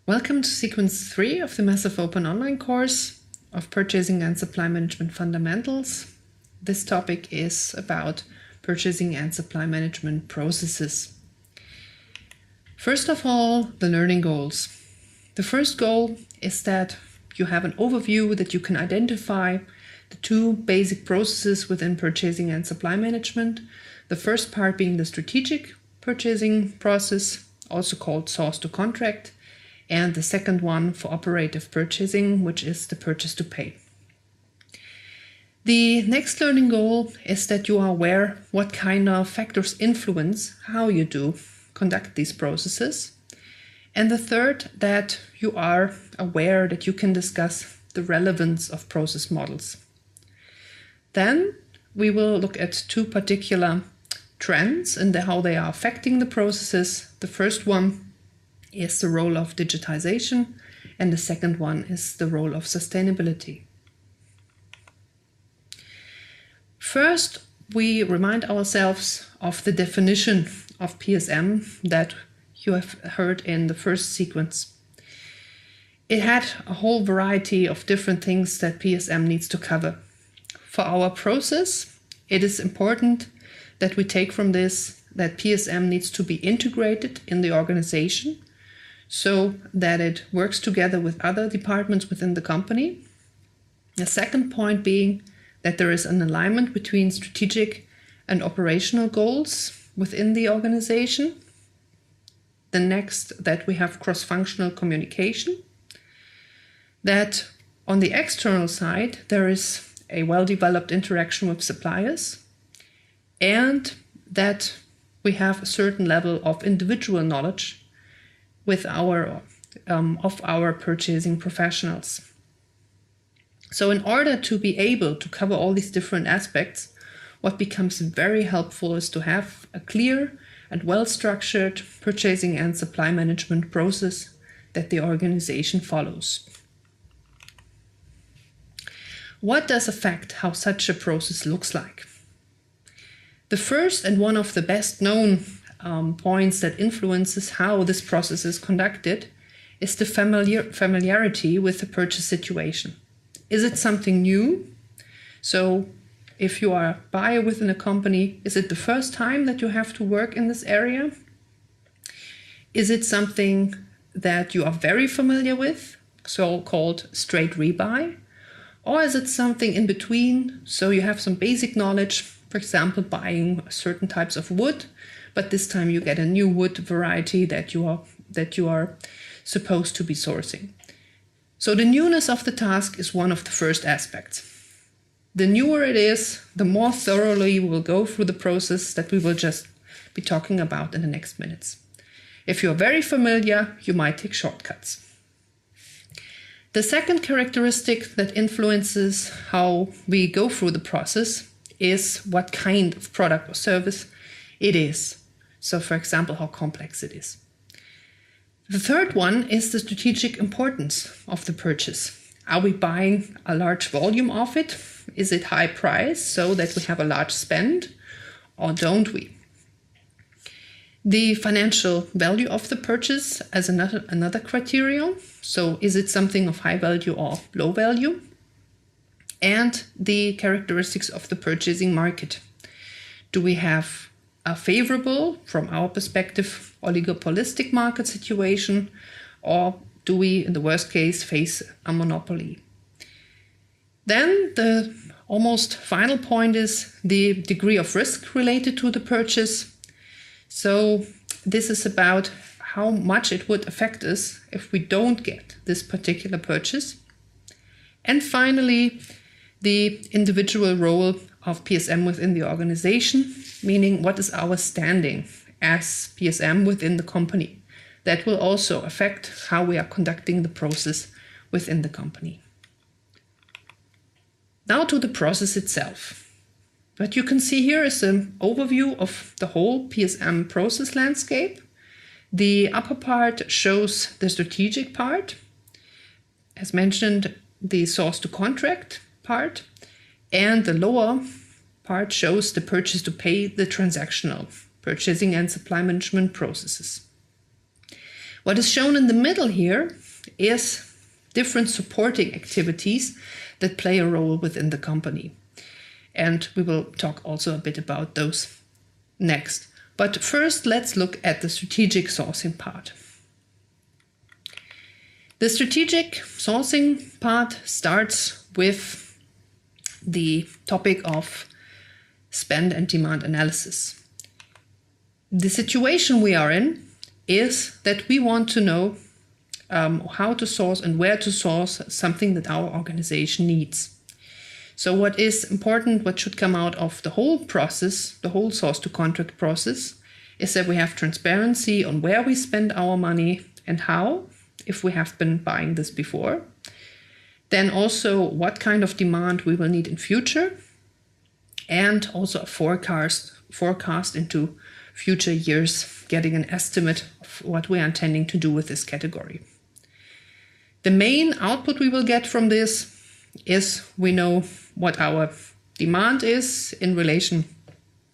Welcome to sequence 3 of the Massive Open Online course of Purchasing and Supply Management Fundamentals. This topic is about purchasing and supply management processes. First of all, the learning goals. The first goal is that you have an overview that you can identify the two basic processes within purchasing and supply management. The first part being the strategic purchasing process, also called source to contract, and the second one for operative purchasing, which is the purchase to pay. The next learning goal is that you are aware what kind of factors influence how you do conduct these processes. And the third, that you are aware that you can discuss the relevance of process models. Then we will look at two particular trends and how they are affecting the processes. The first one is the role of digitization, and the second one is the role of sustainability. First, we remind ourselves of the definition of PSM that you have heard in the first sequence. It had a whole variety of different things that PSM needs to cover. For our process, it is important that we take from this that PSM needs to be integrated in the organization so that it works together with other departments within the company. The second point being that there is an alignment between strategic and operational goals within the organization. The next, that we have cross-functional communication. That on the external side, there is a well-developed interaction with suppliers, and that we have a certain level of individual knowledge with of our purchasing professionals. So in order to be able to cover all these different aspects, what becomes very helpful is to have a clear and well-structured purchasing and supply management process that the organization follows. What does affect how such a process looks like? The first and one of the best known points that influences how this process is conducted is the familiarity with the purchase situation. Is it something new? So if you are a buyer within a company, is it the first time that you have to work in this area? Is it something that you are very familiar with, so-called straight rebuy? Or is it something in between, so you have some basic knowledge, for example, buying certain types of wood, but this time you get a new wood variety that you are supposed to be sourcing. So the newness of the task is one of the first aspects. The newer it is, the more thoroughly we will go through the process that we will just be talking about in the next minutes. If you're very familiar, you might take shortcuts. The second characteristic that influences how we go through the process is what kind of product or service it is. So, for example, how complex it is. The third one is the strategic importance of the purchase. Are we buying a large volume of it? Is it high price so that we have a large spend, or don't we? The financial value of the purchase as another criterion. So is it something of high value or low value? And the characteristics of the purchasing market. Do we have a favorable, from our perspective, oligopolistic market situation, or do we, in the worst case, face a monopoly? Then the almost final point is the degree of risk related to the purchase. So this is about how much it would affect us if we don't get this particular purchase. And finally, the individual role of PSM within the organization, meaning what is our standing as PSM within the company. That will also affect how we are conducting the process within the company. Now to the process itself. What you can see here is an overview of the whole PSM process landscape. The upper part shows the strategic part, as mentioned, the source to contract part, and the lower part shows the purchase to pay, the transactional purchasing and supply management processes. What is shown in the middle here is different supporting activities that play a role within the company. And we will talk also a bit about those next. But first, let's look at the strategic sourcing part. The strategic sourcing part starts with the topic of spend and demand analysis. The situation we are in is that we want to know how to source and where to source something that our organization needs. So what is important, what should come out of the whole process, the whole source to contract process, is that we have transparency on where we spend our money and how, if we have been buying this before. Then also what kind of demand we will need in future, and also a forecast into future years, getting an estimate of what we are intending to do with this category. The main output we will get from this is we know what our demand is in relation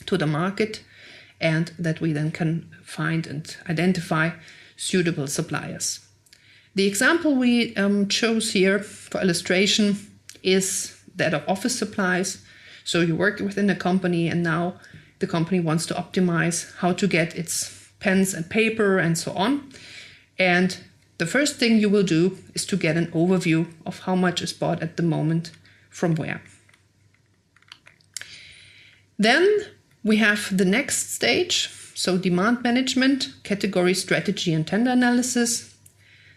to the market, and that we then can find and identify suitable suppliers. The example we chose here for illustration is that of office supplies. So you work within a company and now the company wants to optimize how to get its pens and paper and so on. And the first thing you will do is to get an overview of how much is bought at the moment from where. Then we have the next stage, so demand management, category strategy and tender analysis.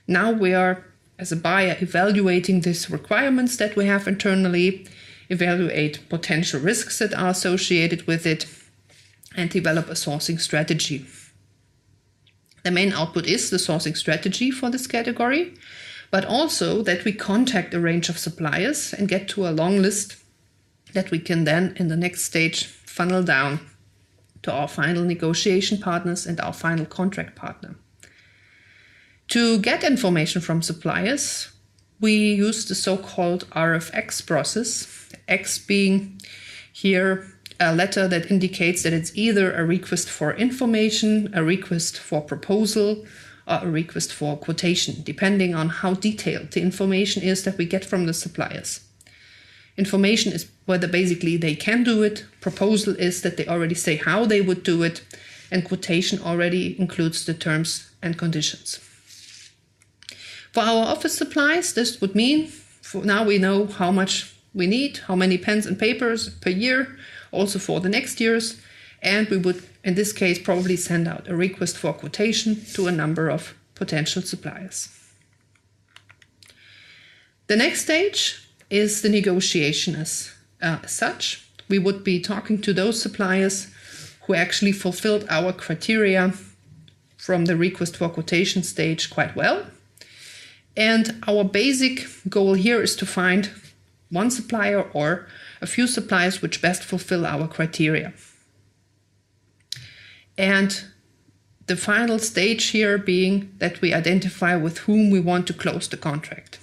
Now we are, as a buyer, evaluating these requirements that we have internally, evaluate potential risks that are associated with it, and develop a sourcing strategy. The main output is the sourcing strategy for this category, but also that we contact a range of suppliers and get to a long list that we can then, in the next stage, funnel down to our final negotiation partners and our final contract partner. To get information from suppliers, we use the so-called RFX process, X being here a letter that indicates that it's either a request for information, a request for proposal, or a request for quotation, depending on how detailed the information is that we get from the suppliers. Information is whether basically they can do it, proposal is that they already say how they would do it, and quotation already includes the terms and conditions. For our office supplies, this would mean now we know how much we need, how many pens and papers per year, also for the next years, and we would, in this case, probably send out a request for quotation to a number of potential suppliers. The next stage is the negotiation as such. We would be talking to those suppliers who actually fulfilled our criteria from the request for quotation stage quite well. And our basic goal here is to find one supplier or a few suppliers which best fulfill our criteria. And the final stage here being that we identify with whom we want to close the contract.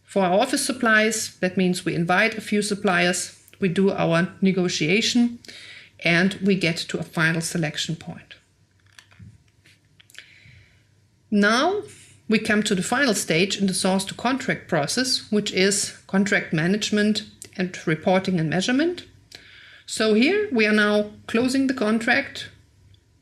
For our office supplies, that means we invite a few suppliers, we do our negotiation, and we get to a final selection point. Now we come to the final stage in the source to contract process, which is contract management and reporting and measurement. So here we are now closing the contract.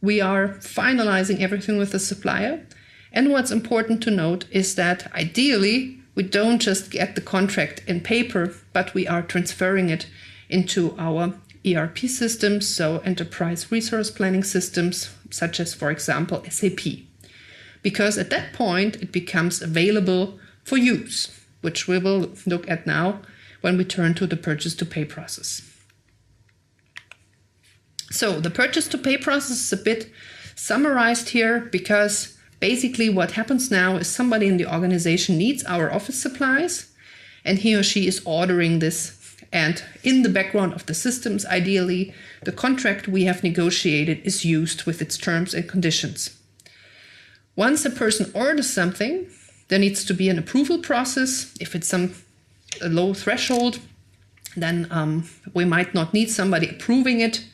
We are finalizing everything with the supplier. And what's important to note is that ideally we don't just get the contract in paper, but we are transferring it into our ERP systems, so enterprise resource planning systems, such as, for example, SAP. Because at that point, it becomes available for use, which we will look at now when we turn to the purchase to pay process. So the purchase to pay process is a bit summarized here because basically what happens now is somebody in the organization needs our office supplies and he or she is ordering this. And in the background of the systems, ideally, the contract we have negotiated is used with its terms and conditions. Once a person orders something, there needs to be an approval process. If it's a low threshold, then we might not need somebody approving it.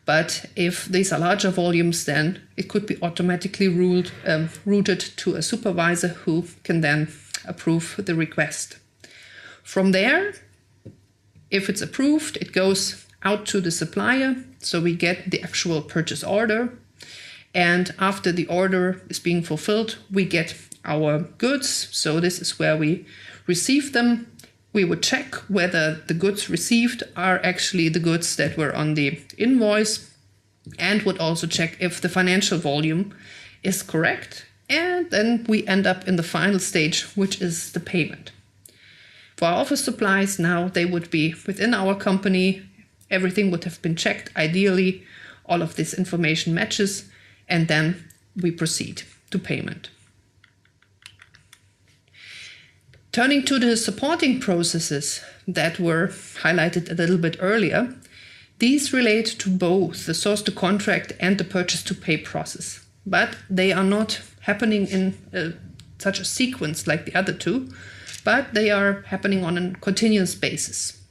But if these are larger volumes, then it could be automatically routed to a supervisor who can then approve the request. From there, if it's approved, it goes out to the supplier, so we get the actual purchase order. And after the order is being fulfilled, we get our goods. So this is where we receive them. We would check whether the goods received are actually the goods that were on the invoice, and would also check if the financial volume is correct. And then we end up in the final stage, which is the payment. For our office supplies, now they would be within our company. Everything would have been checked. Ideally, all of this information matches, and then we proceed to payment. Turning to the supporting processes that were highlighted a little bit earlier, these relate to both the source to contract and the purchase to pay process, but they are not happening in such a sequence like the other two, but they are happening on a continuous basis.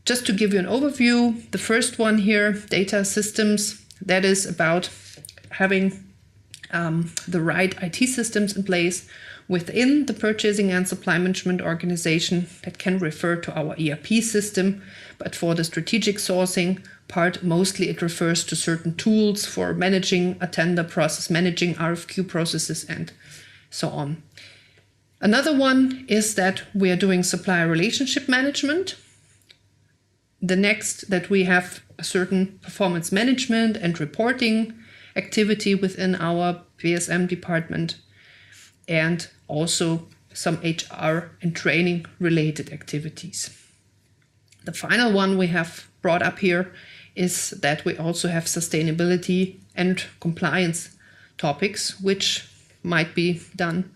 Just to give you an overview, the first one here, data systems, that is about having the right IT systems in place within the purchasing and supply management organization that can refer to our ERP system. But for the strategic sourcing part, mostly it refers to certain tools for managing a tender process, managing RFQ processes, and so on. Another one is that we are doing supplier relationship management. The next, that we have a certain performance management and reporting activity within our PSM department, and also some HR and training related activities. The final one we have brought up here is that we also have sustainability and compliance topics, which might be done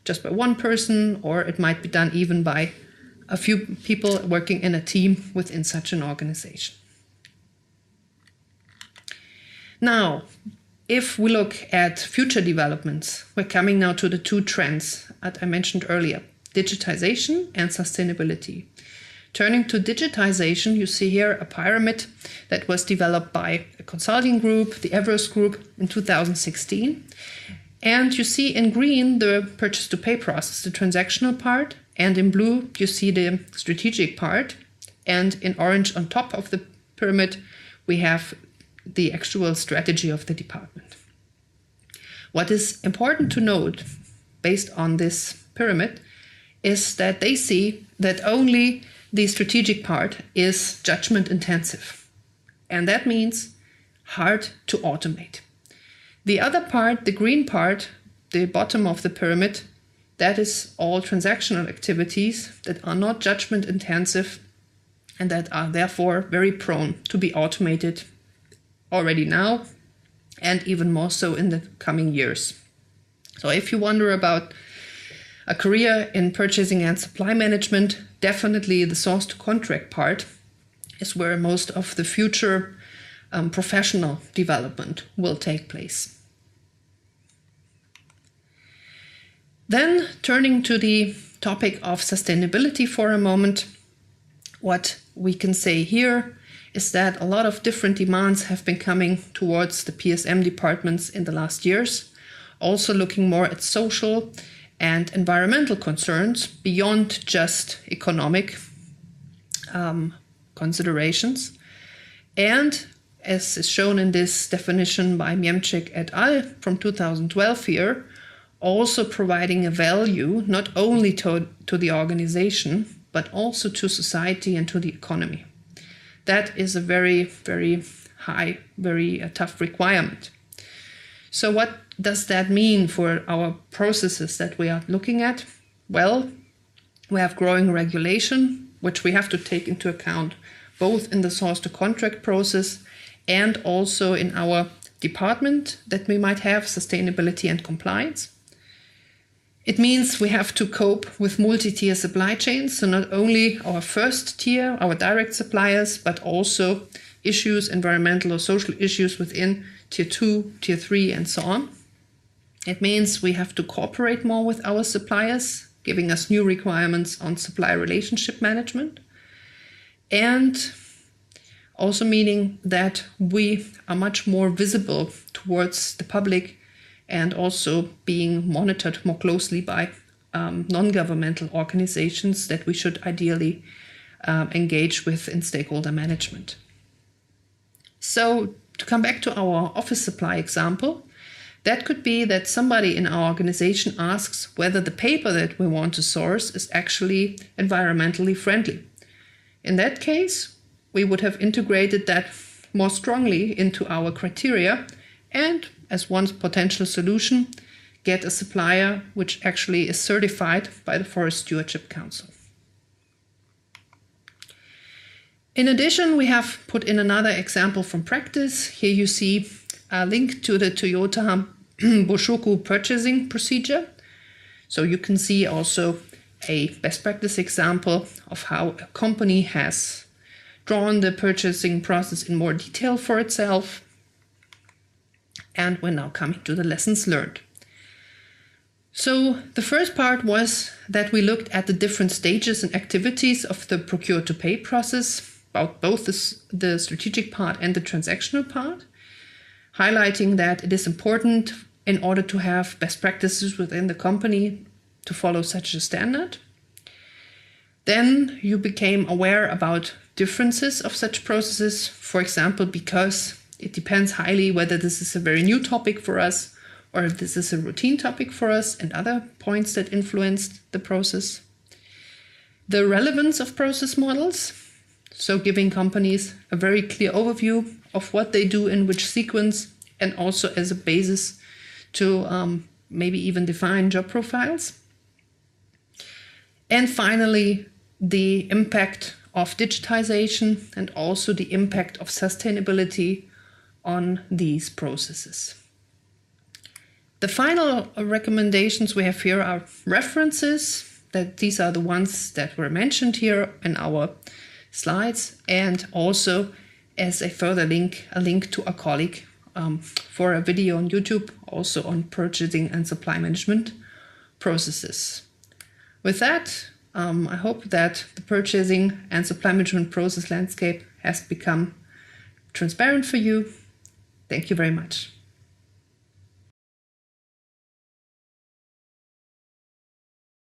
just by one person, or it might be done even by a few people working in a team within such an organization. Now, if we look at future developments, we're coming now to the two trends that I mentioned earlier, digitization and sustainability. Turning to digitization, you see here a pyramid that was developed by a consulting group, the Everest Group, in 2016. And you see in green the purchase to pay process, the transactional part, and in blue you see the strategic part, and in orange on top of the pyramid we have the actual strategy of the department. What is important to note based on this pyramid is that they see that only the strategic part is judgment intensive, and that means hard to automate. The other part, the green part, the bottom of the pyramid, that is all transactional activities that are not judgment intensive and that are therefore very prone to be automated already now, and even more so in the coming years. So if you wonder about a career in purchasing and supply management, definitely the source to contract part is where most of the future professional development will take place. Then turning to the topic of sustainability for a moment, what we can say here is that a lot of different demands have been coming towards the PSM departments in the last years, also looking more at social and environmental concerns beyond just economic considerations. And as is shown in this definition by Miemczyk et al. From 2012 here, also providing a value not only to the organization, but also to society and to the economy. That is a very, very high, very tough requirement. So what does that mean for our processes that we are looking at? Well, we have growing regulation, which we have to take into account both in the source to contract process and also in our department that we might have, sustainability and compliance. It means we have to cope with multi-tier supply chains, so not only our first tier, our direct suppliers, but also issues, environmental or social issues within tier 2, tier 3, and so on. It means we have to cooperate more with our suppliers, giving us new requirements on supplier relationship management. And also meaning that we are much more visible towards the public and also being monitored more closely by non-governmental organizations that we should ideally engage with in stakeholder management. So to come back to our office supply example, that could be that somebody in our organization asks whether the paper that we want to source is actually environmentally friendly. In that case, we would have integrated that more strongly into our criteria and, as one potential solution, get a supplier which actually is certified by the Forest Stewardship Council. In addition, we have put in another example from practice. Here you see a link to the Toyota Boshoku purchasing procedure. So you can see also a best practice example of how a company has drawn the purchasing process in more detail for itself. And we're now coming to the lessons learned. So the first part was that we looked at the different stages and activities of the procure-to-pay process, about both the strategic part and the transactional part, highlighting that it is important in order to have best practices within the company to follow such a standard. Then you became aware about differences of such processes, for example, because it depends highly whether this is a very new topic for us or if this is a routine topic for us, and other points that influenced the process. The relevance of process models, so giving companies a very clear overview of what they do in which sequence, and also as a basis to maybe even define job profiles. And finally, the impact of digitization and also the impact of sustainability on these processes. The final recommendations we have here are references, that these are the ones that were mentioned here in our slides, and also as a further link, a link to a colleague for a video on YouTube, also on purchasing and supply management processes. With that, I hope that the purchasing and supply management process landscape has become transparent for you. Thank you very much.